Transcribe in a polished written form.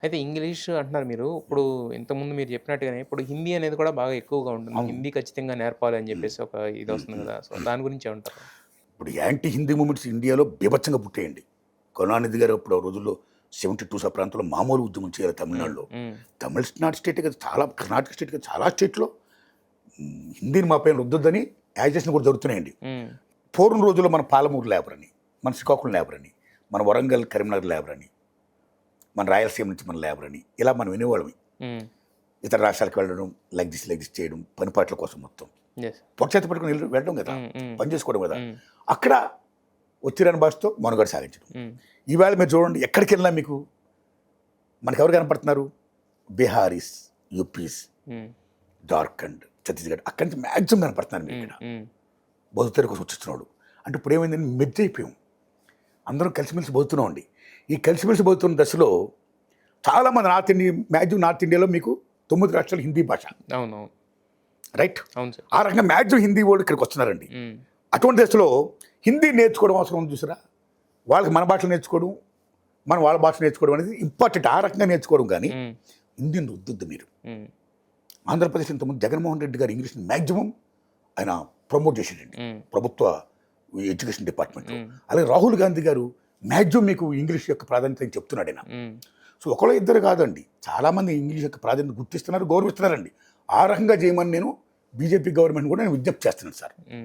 అయితే ఇంగ్లీష్ అంటున్నారు మీరు. ఇప్పుడు ఇంతకుముందు మీరు చెప్పినట్టుగానే ఇప్పుడు హిందీ అనేది కూడా బాగా ఎక్కువగా ఉంటుంది. అవును. హిందీ ఖచ్చితంగా నేర్పాలి అని హ్మ్. చెప్పేసి ఒక హ్మ్. ఇదొస్తుంది హ్మ్. కదా! సో, హ్మ్. దాని గురించి ఏమంటారు? ఇప్పుడు యాంటీ హిందీ మూవ్‌మెంట్స్ ఇండియాలో బీభత్సంగా పుట్టాయండి. కరుణానిధి గారు అప్పుడు ఆ రోజుల్లో 72 ఆ ప్రాంతంలో మామూలు ఉద్యమం చేయాలి హ్మ్. తమిళనాడులో. హ్మ్. తమిళనాడు స్టేటే కాదు చాలా కర్ణాటక స్టేట్ కాదు చాలా స్టేట్‌లో హిందీని మా పైన రుద్దొద్దని యాజిటేషన్ కూడా జరుగుతున్నాయండి. హ్మ్. పూర్వం రోజుల్లో మన పాలమూరు లేబర్ అని, మన శ్రీకాకుళం లేబర్ అని, మన వరంగల్, కరీంనగర్ లేబర్ అని, మన రాయలసీమ నుంచి మన లేబర్ అని ఇలా మనం వినేవాళ్ళం. హ్మ్. ఇతర రాష్ట్రాలకు వెళ్ళడం, లైక్ దిస్ చేయడం, పనిపాట్ల కోసం మొత్తం. యెస్. పొట్టచేత పట్టుకొని వెళ్ళడం కదా! హ్మ్. హ్మ్. పని చేసుకోవడం కదా! హ్మ్. అక్కడ వచ్చిరాని భాషతో మనుగడ సాగించడం. హ్మ్. ఈవేళ మీరు చూడండి ఎక్కడికెళ్ళినా మీకు మనకెవరు కనపడుతున్నారు? బీహారీస్, యూపీస్, హ్మ్. జార్ఖండ్, ఛత్తీస్‌గఢ్ అక్కడి నుంచి మాక్సిమం కనపడుతున్నారు హ్మ్. మీరిక్కడ. హ్మ్. బతుకుతెరువు కోసం వచ్చేస్తున్నాడు. అంటే ఇప్పుడేమైందంటే మెర్జ్ అయిపోయాం. అందరం కలిసిమెలిసి బతుకుతున్నామండి. ఈ కలిసిమెలిసి బతుకుతున్న దశలో చాలామంది మాక్సిమం నార్త్ ఇండియాలో మీకు 9 రాష్ట్రాలు హిందీ భాష. అవునవును. రైట్? అవును సార్. ఆ రకంగా మాక్సిమం హిందీ వోళ్ళు ఇక్కడికొస్తున్నారండి. హ్మ్. అటువంటి దశలో హిందీ నేర్చుకోవడం అవసరం ఉంది చూసారా? వాళ్ళకి మన భాష నేర్చుకోవడం, మనం వాళ్ళ భాష నేర్చుకోవడం అనేది ఇంపార్టెంట్. ఆ రకంగా నేర్చుకోవడం గానీ, హ్మ్. హిందీని రుద్దొద్దు మీరు. హ్మ్. ఆంధ్రప్రదేశ్ ఇంతకుముందు జగన్మోహన్ రెడ్డి గారు ఇంగ్లీష్‌ని మాక్సిమం ఆయన ప్రమోట్ చేసాడండి. హ్మ్. ప్రభుత్వ ఎడ్యుకేషన్ డిపార్ట్మెంట్‌లో. హ్మ్. అలాగే రాహుల్ గాంధీ గారు మాక్సిమం మీకు ఇంగ్లీష్ యొక్క ప్రాధాన్యత చెప్తున్నాడాయన. హ్మ్. సో, ఒకళ్ళో ఇద్దరు కాదండి. చాలామంది ఇంగ్లీష్ యొక్క ప్రాధాన్యత గుర్తిస్తున్నారు, గౌరవిస్తున్నారండి. ఆ రకంగా చేయమని నేను బీజేపీ గవర్నమెంట్ కూడా నేను విజ్ఞప్తి చేస్తున్నాను సార్. హ్మ్.